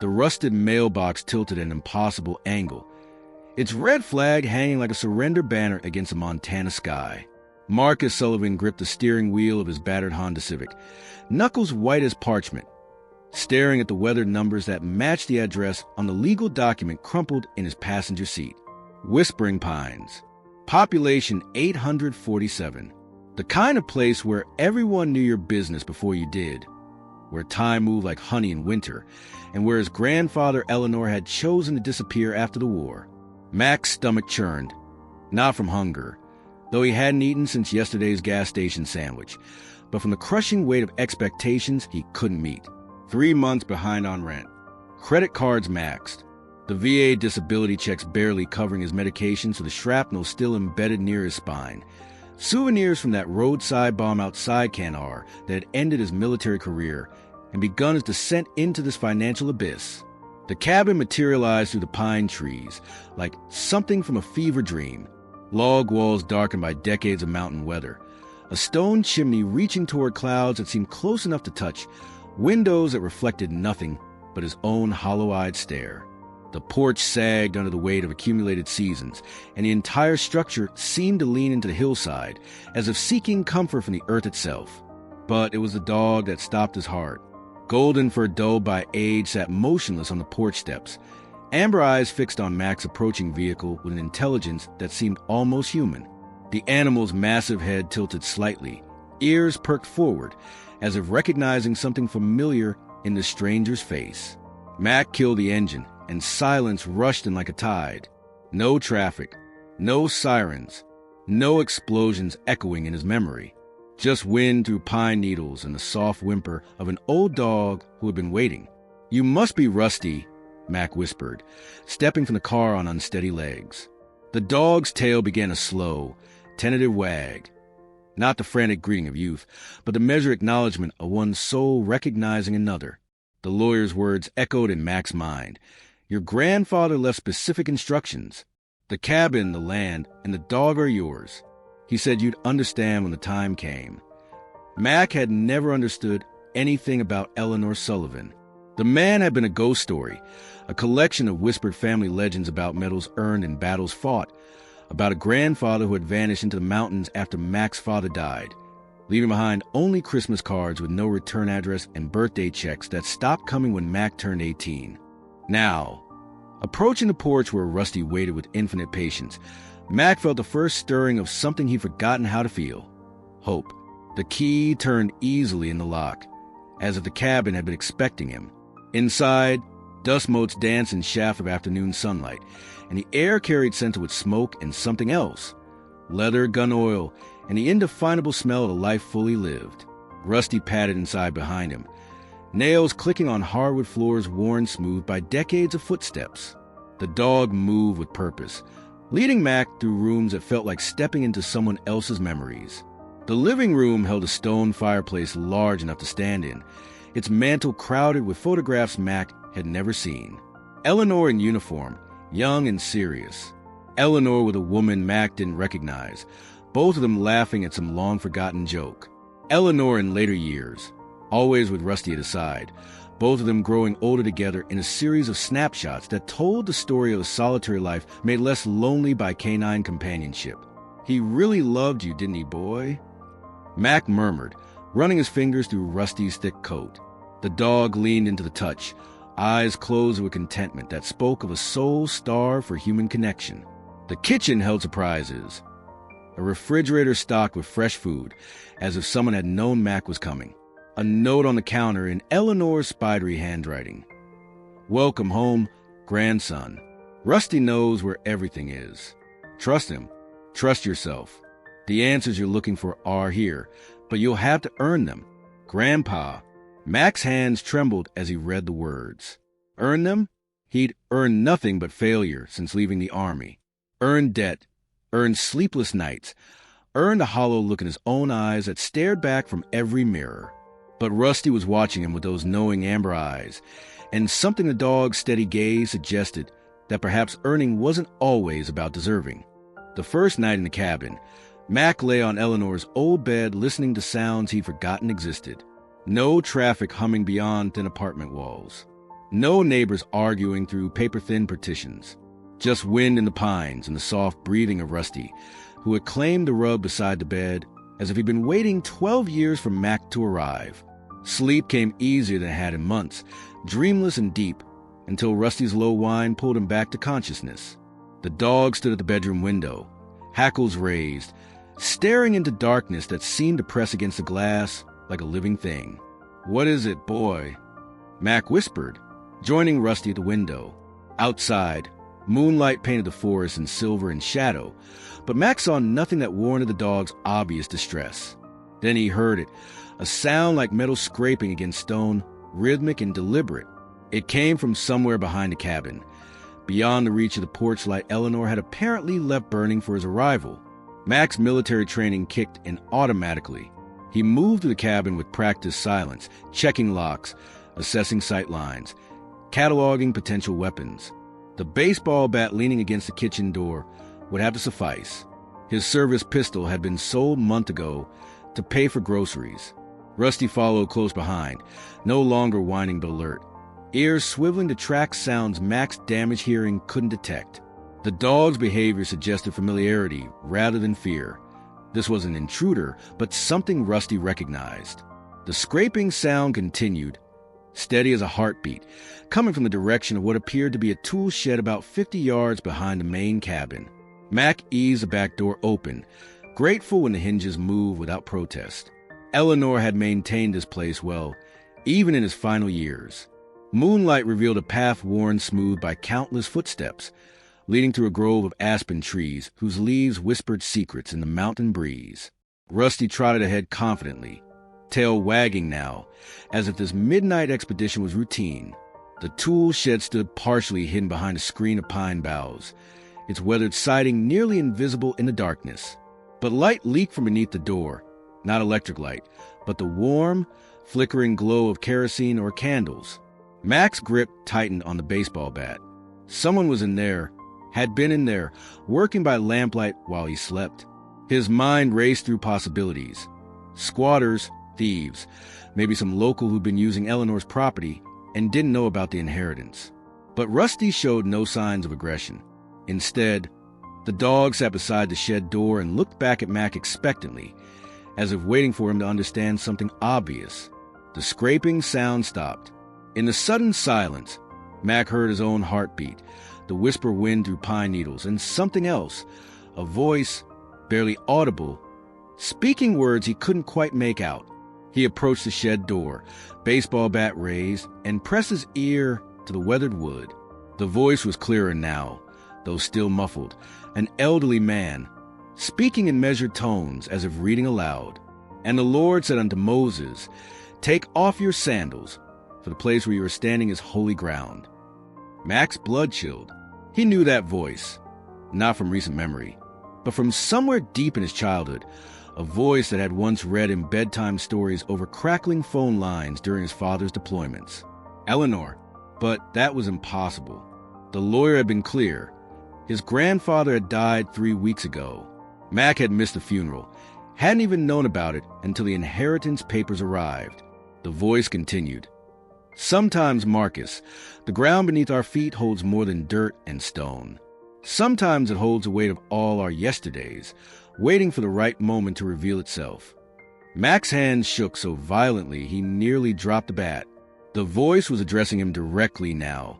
the rusted mailbox tilted at an impossible angle, its red flag hanging like a surrender banner against a Montana sky. Marcus Sullivan gripped the steering wheel of his battered Honda Civic, knuckles white as parchment, staring at the weathered numbers that matched the address on the legal document crumpled in his passenger seat. Whispering Pines. Population 847. The kind of place where everyone knew your business before you did, where time moved like honey in winter, and where his grandfather Eleanor had chosen to disappear after the war. Mac's stomach churned, not from hunger, though he hadn't eaten since yesterday's gas station sandwich, but from the crushing weight of expectations he couldn't meet. 3 months behind on rent. Credit cards maxed. The VA disability checks barely covering his medication, so the shrapnel still embedded near his spine. Souvenirs from that roadside bomb outside Canar that had ended his military career and begun his descent into this financial abyss. The cabin materialized through the pine trees, like something from a fever dream. Log walls darkened by decades of mountain weather. A stone chimney reaching toward clouds that seemed close enough to touch. Windows that reflected nothing but his own hollow-eyed stare. The porch sagged under the weight of accumulated seasons, and the entire structure seemed to lean into the hillside, as if seeking comfort from the earth itself. But it was the dog that stopped his heart. Golden fur dulled by age sat motionless on the porch steps, amber eyes fixed on Mac's approaching vehicle with an intelligence that seemed almost human. The animal's massive head tilted slightly, ears perked forward, as if recognizing something familiar in the stranger's face. Mac killed the engine, and silence rushed in like a tide. No traffic, no sirens, no explosions echoing in his memory. Just wind through pine needles and the soft whimper of an old dog who had been waiting. "You must be Rusty," Mac whispered, stepping from the car on unsteady legs. The dog's tail began a slow, tentative wag. Not the frantic greeting of youth, but the measured acknowledgement of one soul recognizing another. The lawyer's words echoed in Mac's mind. "Your grandfather left specific instructions. The cabin, the land, and the dog are yours. He said you'd understand when the time came." Mac had never understood anything about Eleanor Sullivan. The man had been a ghost story, a collection of whispered family legends about medals earned and battles fought, about a grandfather who had vanished into the mountains after Mac's father died, leaving behind only Christmas cards with no return address and birthday checks that stopped coming when Mac turned 18. Now, approaching the porch where Rusty waited with infinite patience, Mac felt the first stirring of something he'd forgotten how to feel. Hope. The key turned easily in the lock, as if the cabin had been expecting him. Inside, dust motes danced in shaft of afternoon sunlight, and the air carried scented with smoke and something else. Leather, gun oil, and the indefinable smell of a life fully lived. Rusty padded inside behind him, nails clicking on hardwood floors worn smooth by decades of footsteps. The dog moved with purpose, leading Mac through rooms that felt like stepping into someone else's memories. The living room held a stone fireplace large enough to stand in, its mantel crowded with photographs Mac had never seen. Eleanor in uniform, young and serious. Eleanor with a woman Mac didn't recognize, both of them laughing at some long-forgotten joke. Eleanor in later years, always with Rusty at his side, both of them growing older together in a series of snapshots that told the story of a solitary life made less lonely by canine companionship. "He really loved you, didn't he, boy?" Mac murmured, running his fingers through Rusty's thick coat. The dog leaned into the touch, eyes closed with contentment that spoke of a soul starved for human connection. The kitchen held surprises. A refrigerator stocked with fresh food, as if someone had known Mac was coming. A note on the counter in Eleanor's spidery handwriting. "Welcome home, grandson. Rusty knows where everything is. Trust him. Trust yourself. The answers you're looking for are here, but you'll have to earn them. Grandpa." Mac's hands trembled as he read the words. Earn them? He'd earned nothing but failure since leaving the army. Earned debt. Earned sleepless nights. Earned a hollow look in his own eyes that stared back from every mirror. But Rusty was watching him with those knowing amber eyes, and something in the dog's steady gaze suggested that perhaps earning wasn't always about deserving. The first night in the cabin, Mac lay on Eleanor's old bed listening to sounds he'd forgotten existed. No traffic humming beyond thin apartment walls. No neighbors arguing through paper-thin partitions. Just wind in the pines and the soft breathing of Rusty, who had claimed the rug beside the bed as if he'd been waiting 12 years for Mac to arrive. Sleep came easier than it had in months, dreamless and deep, until Rusty's low whine pulled him back to consciousness. The dog stood at the bedroom window, hackles raised, staring into darkness that seemed to press against the glass like a living thing. "What is it, boy?" Mac whispered, joining Rusty at the window. Outside, moonlight painted the forest in silver and shadow, but Mac saw nothing that warranted the dog's obvious distress. Then he heard it, a sound like metal scraping against stone, rhythmic and deliberate. It came from somewhere behind the cabin, beyond the reach of the porch light Eleanor had apparently left burning for his arrival. Mac's military training kicked in automatically. He moved through the cabin with practiced silence, checking locks, assessing sight lines, cataloging potential weapons. The baseball bat leaning against the kitchen door would have to suffice. His service pistol had been sold a month ago to pay for groceries. Rusty followed close behind, no longer whining but alert, ears swiveling to track sounds Mac's damaged hearing couldn't detect. The dog's behavior suggested familiarity rather than fear. This was an intruder, but something Rusty recognized. The scraping sound continued, steady as a heartbeat, coming from the direction of what appeared to be a tool shed about 50 yards behind the main cabin. Mac eased the back door open, grateful when the hinges moved without protest. Eleanor had maintained this place well, even in his final years. Moonlight revealed a path worn smooth by countless footsteps, leading through a grove of aspen trees whose leaves whispered secrets in the mountain breeze. Rusty trotted ahead confidently, tail wagging now, as if this midnight expedition was routine. The tool shed stood partially hidden behind a screen of pine boughs, its weathered siding nearly invisible in the darkness. But light leaked from beneath the door, not electric light, but the warm, flickering glow of kerosene or candles. Mac's grip tightened on the baseball bat. Someone was in there, had been in there, working by lamplight while he slept. His mind raced through possibilities. Squatters, thieves, maybe some local who'd been using Eleanor's property and didn't know about the inheritance. But Rusty showed no signs of aggression. Instead, the dog sat beside the shed door and looked back at Mac expectantly, as if waiting for him to understand something obvious. The scraping sound stopped. In the sudden silence, Mac heard his own heartbeat, the whisper wind through pine needles, and something else, a voice, barely audible, speaking words he couldn't quite make out. He approached the shed door, baseball bat raised, and pressed his ear to the weathered wood. The voice was clearer now, though still muffled, an elderly man, speaking in measured tones as if reading aloud. "And the Lord said unto Moses, Take off your sandals, for the place where you are standing is holy ground." Mac's blood chilled. He knew that voice, not from recent memory, but from somewhere deep in his childhood, a voice that had once read in bedtime stories over crackling phone lines during his father's deployments. Eleanor. But that was impossible. The lawyer had been clear. His grandfather had died 3 weeks ago. Mac had missed the funeral, hadn't even known about it until the inheritance papers arrived. The voice continued. "Sometimes, Marcus, the ground beneath our feet holds more than dirt and stone. Sometimes it holds the weight of all our yesterdays, waiting for the right moment to reveal itself." Mac's hands shook so violently he nearly dropped the bat. The voice was addressing him directly now,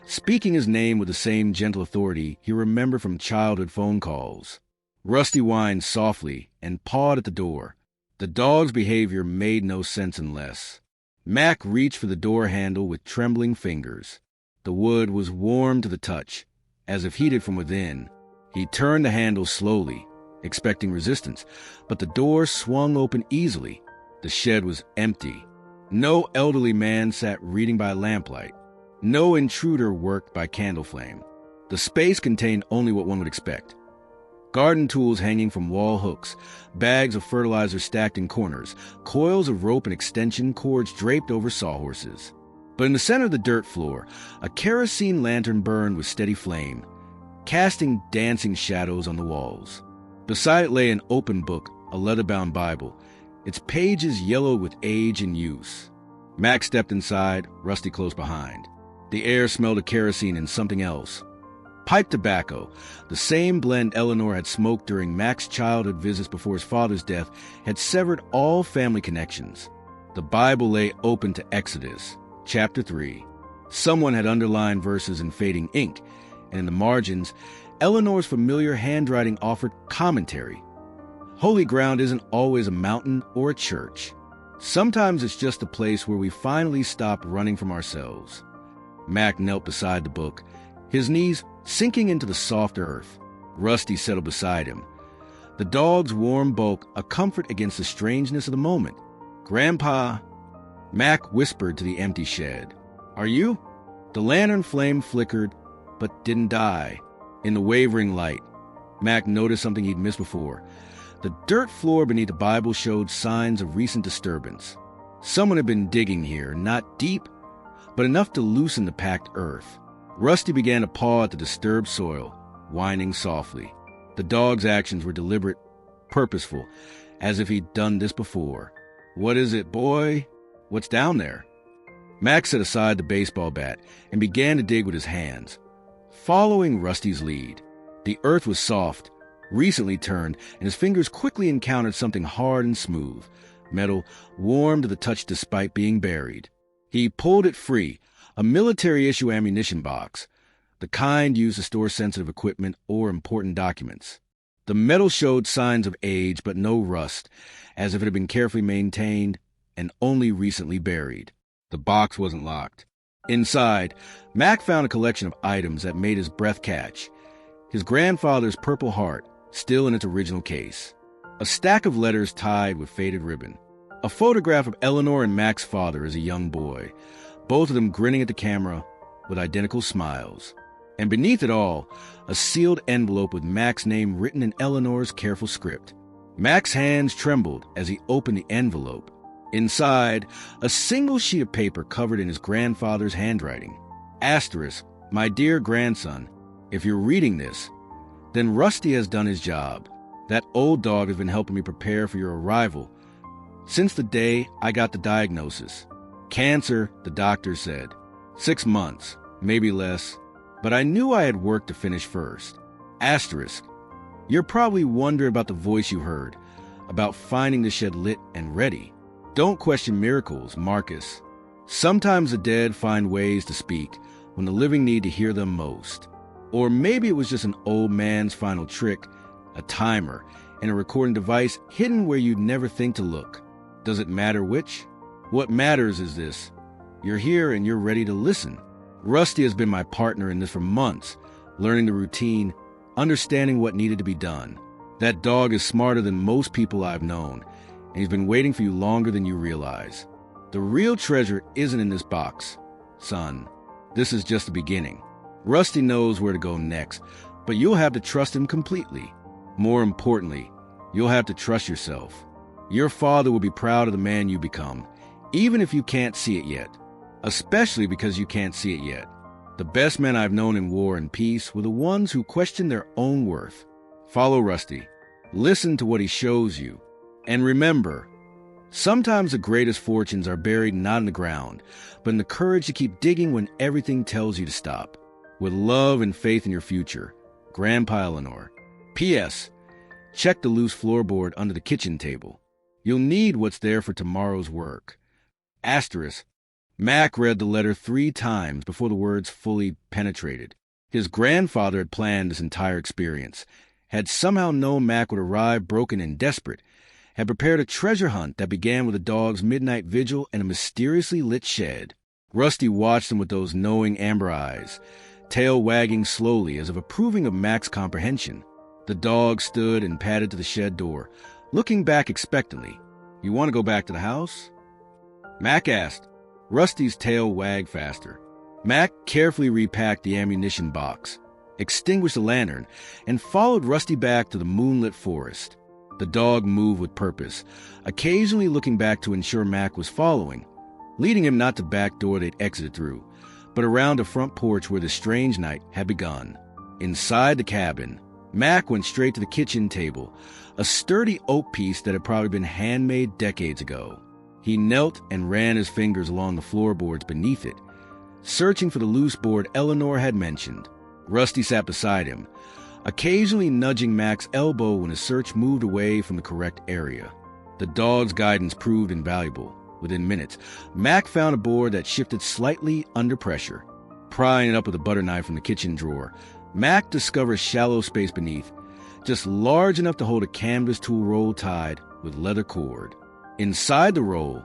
speaking his name with the same gentle authority he remembered from childhood phone calls. Rusty whined softly and pawed at the door. The dog's behavior made no sense unless. Mac reached for the door handle with trembling fingers. The wood was warm to the touch, as if heated from within. He turned the handle slowly, expecting resistance, but the door swung open easily. The shed was empty. No elderly man sat reading by lamplight. No intruder worked by candle flame. The space contained only what one would expect. Garden tools hanging from wall hooks, bags of fertilizer stacked in corners, coils of rope and extension cords draped over sawhorses. But in the center of the dirt floor, a kerosene lantern burned with steady flame, casting dancing shadows on the walls. Beside it lay an open book, a leather-bound Bible, its pages yellowed with age and use. Mac stepped inside, Rusty close behind. The air smelled of kerosene and something else. Pipe tobacco, the same blend Eleanor had smoked during Mac's childhood visits before his father's death, had severed all family connections. The Bible lay open to Exodus, chapter 3. Someone had underlined verses in fading ink, and in the margins, Eleanor's familiar handwriting offered commentary. Holy ground isn't always a mountain or a church. Sometimes it's just a place where we finally stop running from ourselves. Mac knelt beside the book, his knees sinking into the soft earth. Rusty settled beside him, the dog's warm bulk a comfort against the strangeness of the moment. "Grandpa," Mac whispered to the empty shed. "Are you?" The lantern flame flickered, but didn't die. In the wavering light, Mac noticed something he'd missed before. The dirt floor beneath the Bible showed signs of recent disturbance. Someone had been digging here, not deep, but enough to loosen the packed earth. Rusty began to paw at the disturbed soil, whining softly. The dog's actions were deliberate, purposeful, as if he'd done this before. "What is it, boy? What's down there?" Mac set aside the baseball bat and began to dig with his hands, following Rusty's lead. The earth was soft, recently turned, and his fingers quickly encountered something hard and smooth, metal warm to the touch despite being buried. He pulled it free, a military-issue ammunition box, the kind used to store sensitive equipment or important documents. The metal showed signs of age but no rust, as if it had been carefully maintained and only recently buried. The box wasn't locked. Inside, Mac found a collection of items that made his breath catch. His grandfather's Purple Heart, still in its original case. A stack of letters tied with faded ribbon. A photograph of Eleanor and Mac's father as a young boy, both of them grinning at the camera with identical smiles. And beneath it all, a sealed envelope with Mac's name written in Eleanor's careful script. Mac's hands trembled as he opened the envelope. Inside, a single sheet of paper covered in his grandfather's handwriting. Asterisk, "My dear grandson, if you're reading this, then Rusty has done his job. That old dog has been helping me prepare for your arrival since the day I got the diagnosis. Cancer, the doctor said. 6 months, maybe less, but I knew I had work to finish first. Asterisk, you're probably wondering about the voice you heard, about finding the shed lit and ready. Don't question miracles, Marcus. Sometimes the dead find ways to speak when the living need to hear them most. Or maybe it was just an old man's final trick, a timer, and a recording device hidden where you'd never think to look. Does it matter which? What matters is this. You're here and you're ready to listen. Rusty has been my partner in this for months, learning the routine, understanding what needed to be done. That dog is smarter than most people I've known, and he's been waiting for you longer than you realize. The real treasure isn't in this box, son. This is just the beginning. Rusty knows where to go next, but you'll have to trust him completely. More importantly, you'll have to trust yourself. Your father will be proud of the man you become, even if you can't see it yet. Especially because you can't see it yet. The best men I've known in war and peace were the ones who questioned their own worth. Follow Rusty. Listen to what he shows you. And remember, sometimes the greatest fortunes are buried not in the ground, but in the courage to keep digging when everything tells you to stop. With love and faith in your future, Grandpa Eleanor. P.S. Check the loose floorboard under the kitchen table. You'll need what's there for tomorrow's work. Asterisk. Mac read the letter 3 times before the words fully penetrated. His grandfather had planned this entire experience, had somehow known Mac would arrive broken and desperate, had prepared a treasure hunt that began with a dog's midnight vigil in a mysteriously lit shed. Rusty watched him with those knowing amber eyes, tail wagging slowly as if approving of Mac's comprehension. The dog stood and padded to the shed door, looking back expectantly. You want to go back to the house? Mac asked. Rusty's tail wagged faster. Mac carefully repacked the ammunition box, extinguished the lantern, and followed Rusty back to the moonlit forest. The dog moved with purpose, occasionally looking back to ensure Mac was following, leading him not to back door they'd exited through, but around the front porch where the strange night had begun. Inside the cabin, Mac went straight to the kitchen table, a sturdy oak piece that had probably been handmade decades ago. He knelt and ran his fingers along the floorboards beneath it. searching for the loose board Eleanor had mentioned. Rusty sat beside him, occasionally nudging Mac's elbow when his search moved away from the correct area. The dog's guidance proved invaluable. Within minutes, Mac found a board that shifted slightly under pressure. Prying it up with a butter knife from the kitchen drawer, Mac discovered a shallow space beneath, just large enough to hold a canvas tool roll tied with leather cord. Inside the roll,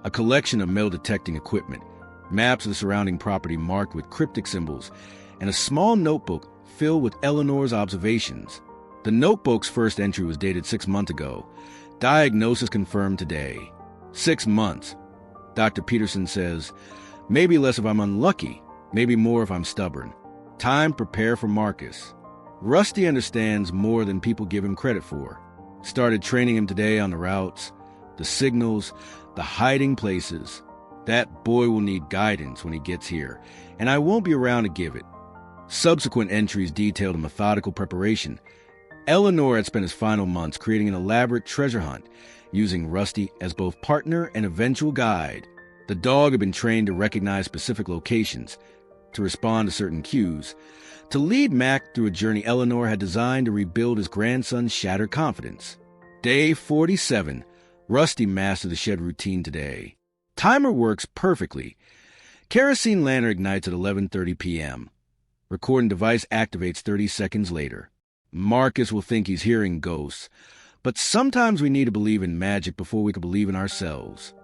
a collection of metal-detecting equipment, maps of the surrounding property marked with cryptic symbols, and a small notebook filled with Eleanor's observations. The notebook's first entry was dated 6 months ago. Diagnosis confirmed today. 6 months. Dr. Peterson says, maybe less if I'm unlucky, maybe more if I'm stubborn. Time to prepare for Marcus. Rusty understands more than people give him credit for. Started training him today on the routes, the signals, the hiding places. That boy will need guidance when he gets here, and I won't be around to give it. Subsequent entries detailed a methodical preparation. Eleanor had spent his final months creating an elaborate treasure hunt, using Rusty as both partner and eventual guide. The dog had been trained to recognize specific locations, to respond to certain cues, to lead Mac through a journey Eleanor had designed to rebuild his grandson's shattered confidence. Day 47. Rusty mastered the shed routine today. Timer works perfectly. Kerosene lantern ignites at 11:30 p.m. Recording device activates 30 seconds later. Marcus will think he's hearing ghosts, but sometimes we need to believe in magic before we can believe in ourselves.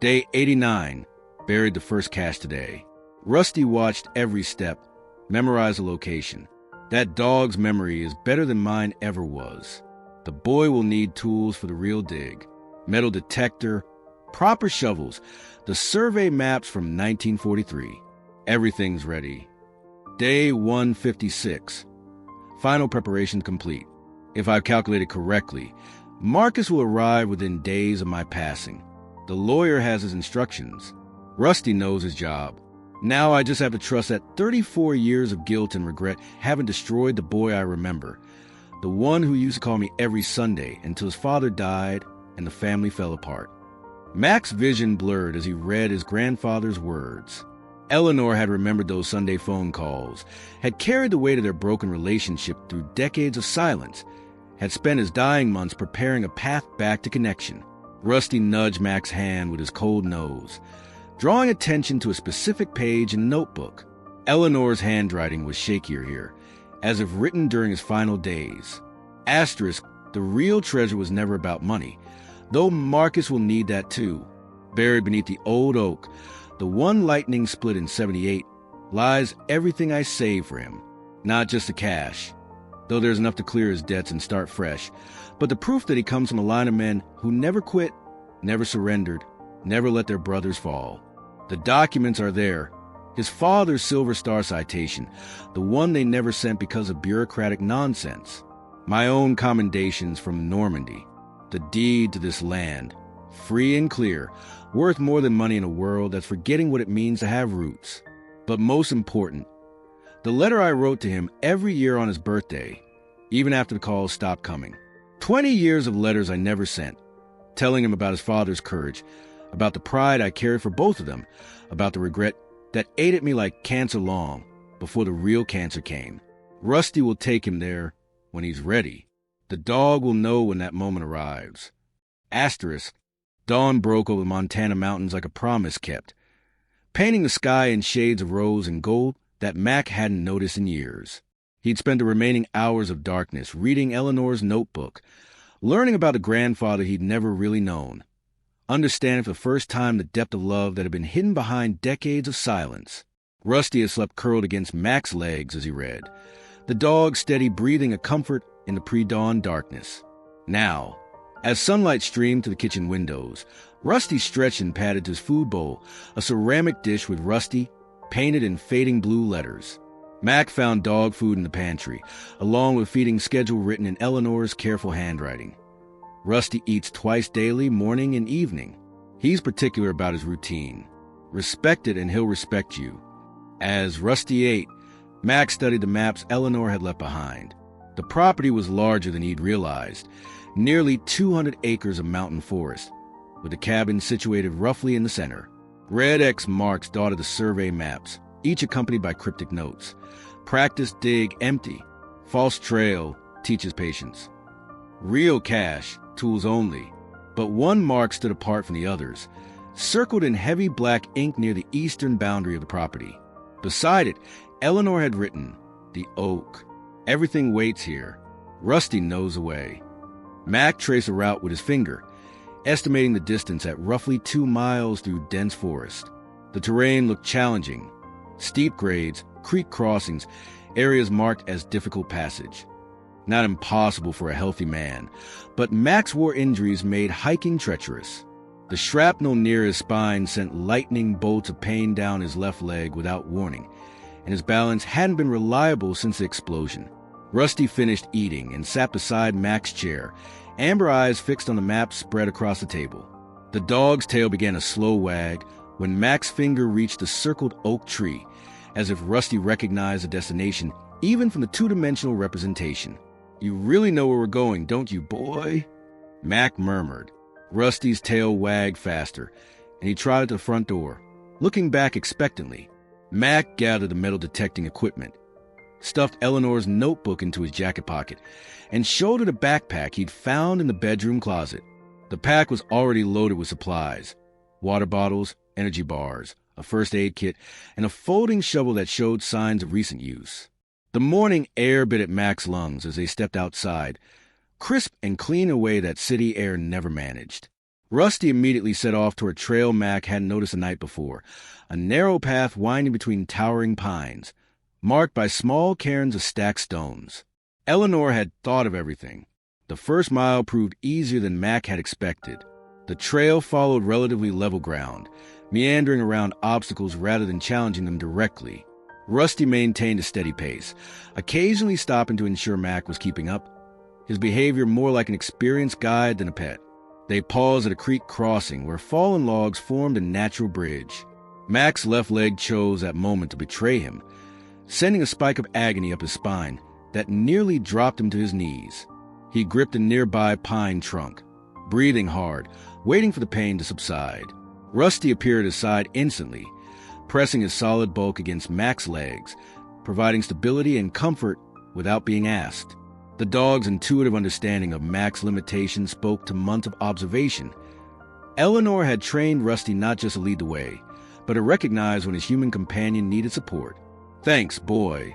Day 89. Buried the first cache today. Rusty watched every step, memorized the location. That dog's memory is better than mine ever was. The boy will need tools for the real dig. Metal detector, proper shovels, the survey maps from 1943. Everything's ready. Day 156. Final preparation complete. If I've calculated correctly, Marcus will arrive within days of my passing. The lawyer has his instructions. Rusty knows his job. Now I just have to trust that 34 years of guilt and regret haven't destroyed the boy I remember, the one who used to call me every Sunday until his father died and the family fell apart. Mac's vision blurred as he read his grandfather's words. Eleanor had remembered those Sunday phone calls, had carried the weight of their broken relationship through decades of silence, had spent his dying months preparing a path back to connection. Rusty nudged Mac's hand with his cold nose, drawing attention to a specific page in the notebook. Eleanor's handwriting was shakier here, as if written during his final days. Asterisk, the real treasure was never about money, though Marcus will need that too. Buried beneath the old oak, the one lightning split in 78, lies everything I saved for him. Not just the cash, though there's enough to clear his debts and start fresh, but the proof that he comes from a line of men who never quit, never surrendered, never let their brothers fall. The documents are there. His father's Silver Star citation, the one they never sent because of bureaucratic nonsense. My own commendations from Normandy. The deed to this land, free and clear, worth more than money in a world that's forgetting what it means to have roots. But most important, the letter I wrote to him every year on his birthday, even after the calls stopped coming. 20 years of letters I never sent, telling him about his father's courage, about the pride I carried for both of them, about the regret that ate at me like cancer long before the real cancer came. Rusty will take him there when he's ready. The dog will know when that moment arrives. Asterisk, dawn broke over the Montana mountains like a promise kept, painting the sky in shades of rose and gold that Mac hadn't noticed in years. He'd spent the remaining hours of darkness reading Eleanor's notebook, learning about a grandfather he'd never really known, understanding for the first time the depth of love that had been hidden behind decades of silence. Rusty had slept curled against Mac's legs as he read, the dog steady breathing a comfort in the pre-dawn darkness. Now, as sunlight streamed to the kitchen windows, Rusty stretched and patted his food bowl, a ceramic dish with Rusty, painted in fading blue letters. Mac found dog food in the pantry, along with feeding schedule written in Eleanor's careful handwriting. Rusty eats twice daily, morning and evening. He's particular about his routine. Respect it and he'll respect you. As Rusty ate, Mac studied the maps Eleanor had left behind. The property was larger than he'd realized, nearly 200 acres of mountain forest, with the cabin situated roughly in the center. Red X marks dotted the survey maps, each accompanied by cryptic notes. Practice, dig, empty. False trail, teaches patience. Real cache, tools only. But one mark stood apart from the others, circled in heavy black ink near the eastern boundary of the property. Beside it, Eleanor had written, "The Oak. Everything waits here. Rusty knows the way." Mac traced a route with his finger, estimating the distance at roughly 2 miles through dense forest. The terrain looked challenging. Steep grades, creek crossings, areas marked as difficult passage. Not impossible for a healthy man, but Mac's war injuries made hiking treacherous. The shrapnel near his spine sent lightning bolts of pain down his left leg without warning, and his balance hadn't been reliable since the explosion. Rusty finished eating and sat beside Mac's chair, amber eyes fixed on the map spread across the table. The dog's tail began a slow wag when Mac's finger reached the circled oak tree, as if Rusty recognized the destination even from the two-dimensional representation. "You really know where we're going, don't you, boy?" Mac murmured. Rusty's tail wagged faster, and he trotted to the front door, looking back expectantly. Mac gathered the metal detecting equipment, stuffed Eleanor's notebook into his jacket pocket, and showed her the backpack he'd found in the bedroom closet. The pack was already loaded with supplies: water bottles, energy bars, a first aid kit, and a folding shovel that showed signs of recent use. The morning air bit at Mac's lungs as they stepped outside, crisp and clean in a way that city air never managed. Rusty immediately set off toward a trail Mac hadn't noticed the night before, a narrow path winding between towering pines, marked by small cairns of stacked stones. Eleanor had thought of everything. The first mile proved easier than Mac had expected. The trail followed relatively level ground, meandering around obstacles rather than challenging them directly. Rusty maintained a steady pace, occasionally stopping to ensure Mac was keeping up, his behavior more like an experienced guide than a pet. They paused at a creek crossing where fallen logs formed a natural bridge. Mac's left leg chose that moment to betray him, sending a spike of agony up his spine that nearly dropped him to his knees. He gripped a nearby pine trunk, breathing hard, waiting for the pain to subside. Rusty appeared at his side instantly, pressing his solid bulk against Mac's legs, providing stability and comfort without being asked. The dog's intuitive understanding of Mac's limitations spoke to months of observation. Eleanor had trained Rusty not just to lead the way, but to recognize when his human companion needed support. "Thanks, boy,"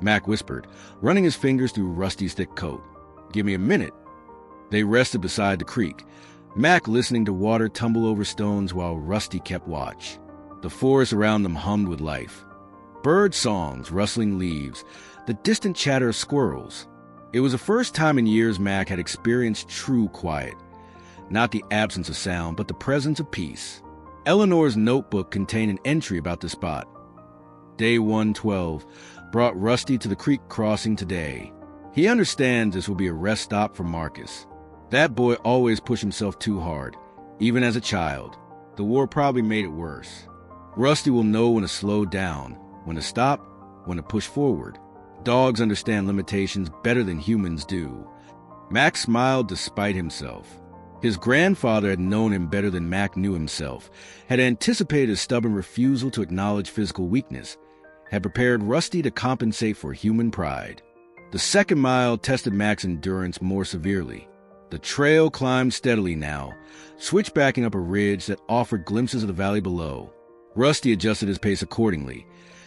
Mac whispered, running his fingers through Rusty's thick coat. "Give me a minute." They rested beside the creek, Mac listening to water tumble over stones while Rusty kept watch. The forest around them hummed with life. Bird songs, rustling leaves, the distant chatter of squirrels. It was the first time in years Mac had experienced true quiet. Not the absence of sound, but the presence of peace. Eleanor's notebook contained an entry about the spot. Day 112 brought Rusty to the creek crossing today. He understands this will be a rest stop for Marcus. That boy always pushed himself too hard, even as a child. The war probably made it worse. Rusty will know when to slow down, when to stop, when to push forward. Dogs understand limitations better than humans do. Mac smiled despite himself. His grandfather had known him better than Mac knew himself, had anticipated his stubborn refusal to acknowledge physical weakness, had prepared Rusty to compensate for human pride. The second mile tested Mac's endurance more severely. The trail climbed steadily now, switchbacking up a ridge that offered glimpses of the valley below. Rusty adjusted his pace accordingly,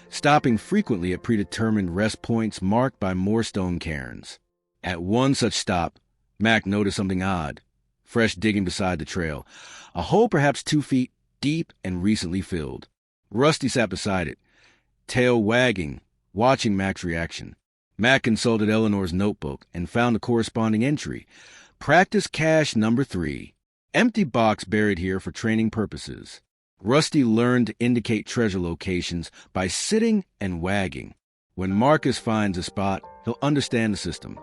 stopping frequently at predetermined rest points marked by more stone cairns. At one such stop, Mac noticed something odd. Fresh digging beside the trail, a hole perhaps 2 feet deep and recently filled. Rusty sat beside it, tail wagging, watching Mac's reaction. Mac consulted Eleanor's notebook and found the corresponding entry. Practice cache number 3. Empty box buried here for training purposes. Rusty learned to indicate treasure locations by sitting and wagging. When Marcus finds a spot, he'll understand the system.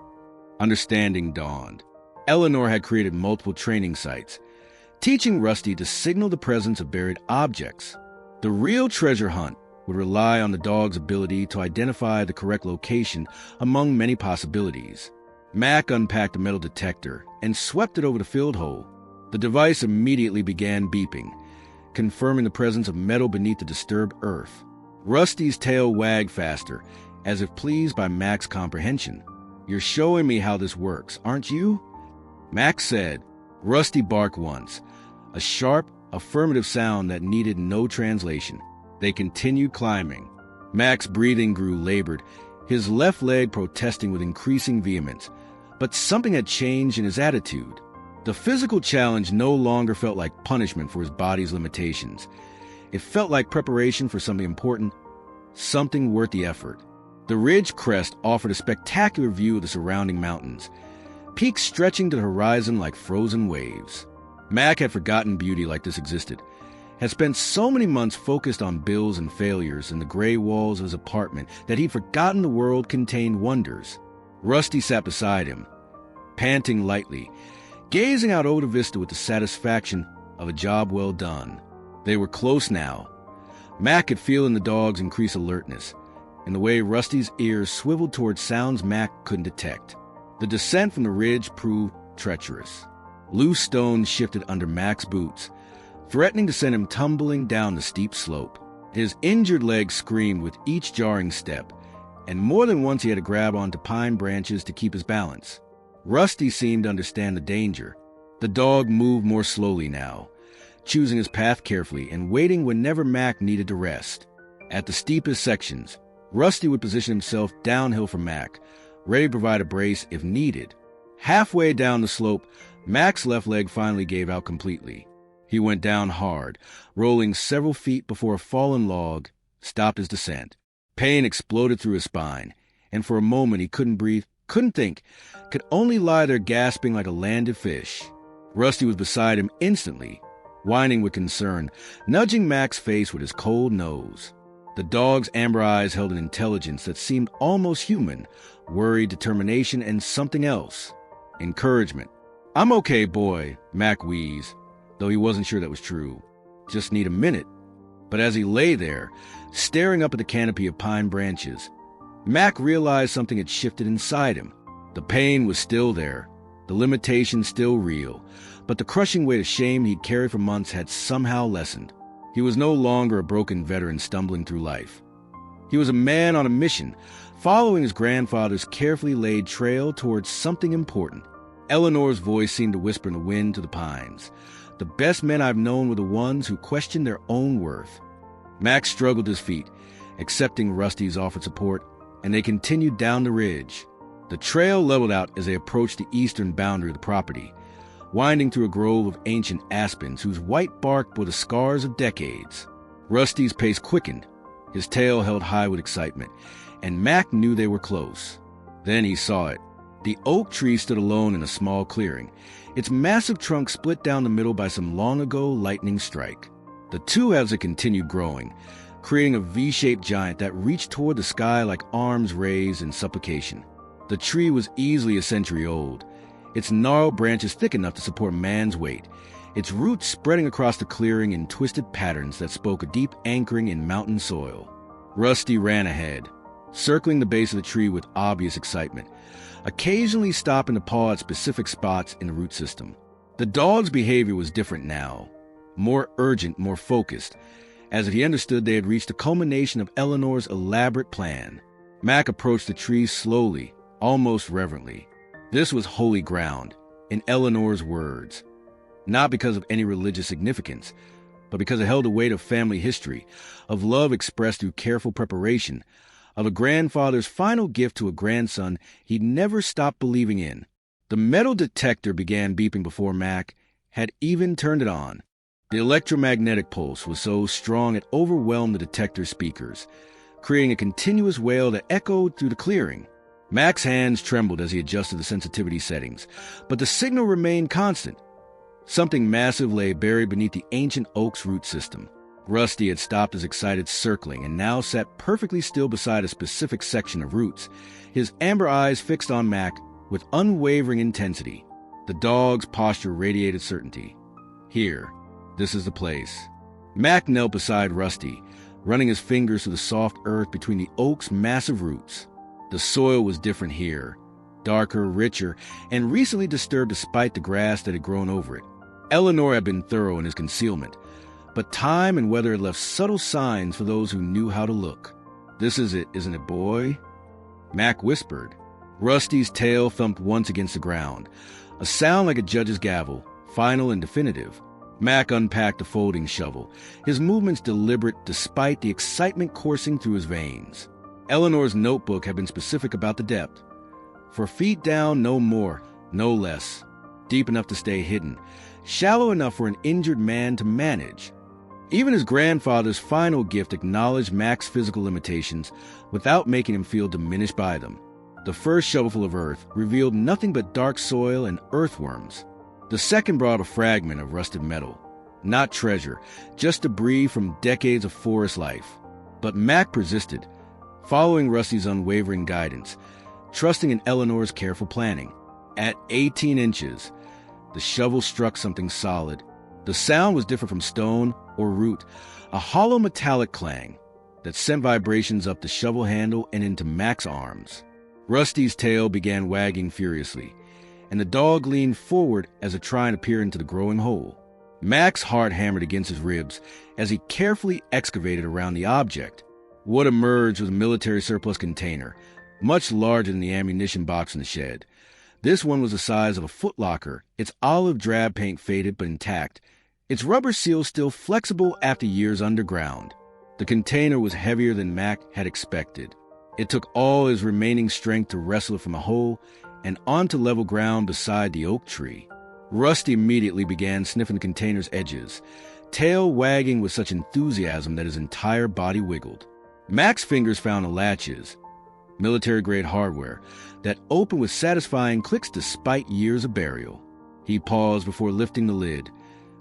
Understanding dawned. Eleanor had created multiple training sites, teaching Rusty to signal the presence of buried objects. The real treasure hunt would rely on the dog's ability to identify the correct location among many possibilities. Mac unpacked a metal detector and swept it over the filled hole. The device immediately began beeping, confirming the presence of metal beneath the disturbed earth. Rusty's tail wagged faster, as if pleased by Mac's comprehension. "You're showing me how this works, aren't you?" Mac said. Rusty barked once, a sharp, affirmative sound that needed no translation. They continued climbing. Mac's breathing grew labored, his left leg protesting with increasing vehemence. But something had changed in his attitude. The physical challenge no longer felt like punishment for his body's limitations. It felt like preparation for something important, something worth the effort. The ridge crest offered a spectacular view of the surrounding mountains, peaks stretching to the horizon like frozen waves. Mac had forgotten beauty like this existed, had spent so many months focused on bills and failures in the gray walls of his apartment that he'd forgotten the world contained wonders. Rusty sat beside him, panting lightly, gazing out over the vista with the satisfaction of a job well done. They were close now. Mac could feel in the dog's increased alertness, in the way Rusty's ears swiveled toward sounds Mac couldn't detect. The descent from the ridge proved treacherous. Loose stones shifted under Mac's boots, threatening to send him tumbling down the steep slope. His injured legs screamed with each jarring step, and more than once he had to grab onto pine branches to keep his balance. Rusty seemed to understand the danger. The dog moved more slowly now, choosing his path carefully and waiting whenever Mac needed to rest. At the steepest sections, Rusty would position himself downhill from Mac, ready to provide a brace if needed. Halfway down the slope, Mac's left leg finally gave out completely. He went down hard, rolling several feet before a fallen log stopped his descent. Pain exploded through his spine, and for a moment he couldn't breathe, couldn't think, could only lie there gasping like a landed fish. Rusty was beside him instantly, whining with concern, nudging Mac's face with his cold nose. The dog's amber eyes held an intelligence that seemed almost human, worry, determination, and something else. Encouragement. "I'm okay, boy," Mac wheezed, though he wasn't sure that was true. "Just need a minute." But as he lay there, staring up at the canopy of pine branches, Mac realized something had shifted inside him. The pain was still there, the limitation still real, but the crushing weight of shame he'd carried for months had somehow lessened. He was no longer a broken veteran stumbling through life. He was a man on a mission, following his grandfather's carefully laid trail towards something important. Eleanor's voice seemed to whisper in the wind to the pines. "The best men I've known were the ones who questioned their own worth." Max struggled to his feet, accepting Rusty's offered support, and they continued down the ridge. The trail leveled out as they approached the eastern boundary of the property, winding through a grove of ancient aspens whose white bark bore the scars of decades. Rusty's pace quickened, his tail held high with excitement, and Mac knew they were close. Then he saw it. The oak tree stood alone in a small clearing, its massive trunk split down the middle by some long-ago lightning strike. The two as it continued growing, creating a V-shaped giant that reached toward the sky like arms raised in supplication. The tree was easily a century old, its gnarled branches thick enough to support man's weight, its roots spreading across the clearing in twisted patterns that spoke a deep anchoring in mountain soil. Rusty ran ahead, circling the base of the tree with obvious excitement, occasionally stopping to paw at specific spots in the root system. The dog's behavior was different now, more urgent, more focused, as if he understood they had reached the culmination of Eleanor's elaborate plan. Mac approached the tree slowly, almost reverently. This was holy ground, in Eleanor's words, not because of any religious significance, but because it held the weight of family history, of love expressed through careful preparation, of a grandfather's final gift to a grandson he'd never stopped believing in. The metal detector began beeping before Mac had even turned it on. The electromagnetic pulse was so strong it overwhelmed the detector's speakers, creating a continuous wail that echoed through the clearing. Mac's hands trembled as he adjusted the sensitivity settings, but the signal remained constant. Something massive lay buried beneath the ancient oak's root system. Rusty had stopped his excited circling and now sat perfectly still beside a specific section of roots, his amber eyes fixed on Mac with unwavering intensity. The dog's posture radiated certainty. Here, this is the place. Mac knelt beside Rusty, running his fingers through the soft earth between the oak's massive roots. The soil was different here, darker, richer, and recently disturbed despite the grass that had grown over it. Eleanor had been thorough in his concealment, but time and weather had left subtle signs for those who knew how to look. "This is it, isn't it, boy?" Mac whispered. Rusty's tail thumped once against the ground, a sound like a judge's gavel, final and definitive. Mac unpacked a folding shovel, his movements deliberate despite the excitement coursing through his veins. Eleanor's notebook had been specific about the depth. 4 feet down, no more, no less. Deep enough to stay hidden, shallow enough for an injured man to manage. Even his grandfather's final gift acknowledged Mac's physical limitations without making him feel diminished by them. The first shovelful of earth revealed nothing but dark soil and earthworms. The second brought a fragment of rusted metal. Not treasure, just debris from decades of forest life. But Mac persisted, following Rusty's unwavering guidance, trusting in Eleanor's careful planning. At 18 inches, the shovel struck something solid. The sound was different from stone or root, a hollow metallic clang that sent vibrations up the shovel handle and into Mac's arms. Rusty's tail began wagging furiously, and the dog leaned forward as if trying to peer into the growing hole. Mac's heart hammered against his ribs as he carefully excavated around the object. What emerged was a military surplus container, much larger than the ammunition box in the shed. This one was the size of a footlocker, its olive drab paint faded but intact, its rubber seal still flexible after years underground. The container was heavier than Mac had expected. It took all his remaining strength to wrestle it from a hole and onto level ground beside the oak tree. Rusty immediately began sniffing the container's edges, tail wagging with such enthusiasm that his entire body wiggled. Mac's fingers found the latches, military-grade hardware, that opened with satisfying clicks despite years of burial. He paused before lifting the lid,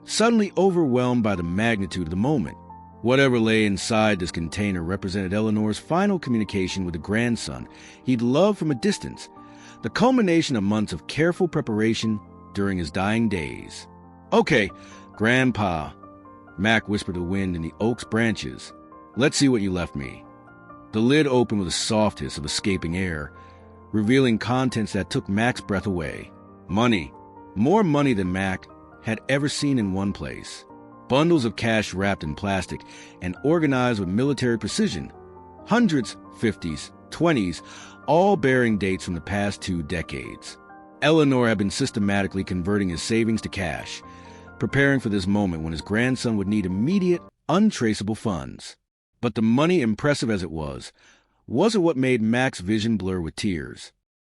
suddenly overwhelmed by the magnitude of the moment. Whatever lay inside this container represented Eleanor's final communication with the grandson he'd loved from a distance, the culmination of months of careful preparation during his dying days. "Okay, Grandpa," Mac whispered to the wind in the oak's branches. "Let's see what you left me." The lid opened with a soft hiss of escaping air, revealing contents that took Mac's breath away. Money. More money than Mac had ever seen in one place. Bundles of cash wrapped in plastic and organized with military precision. Hundreds, 50s, 20s, all bearing dates from the past 2 decades. Eleanor had been systematically converting his savings to cash, preparing for this moment when his grandson would need immediate, untraceable funds. But the money, impressive as it was, wasn't what made Mac's vision blur with tears.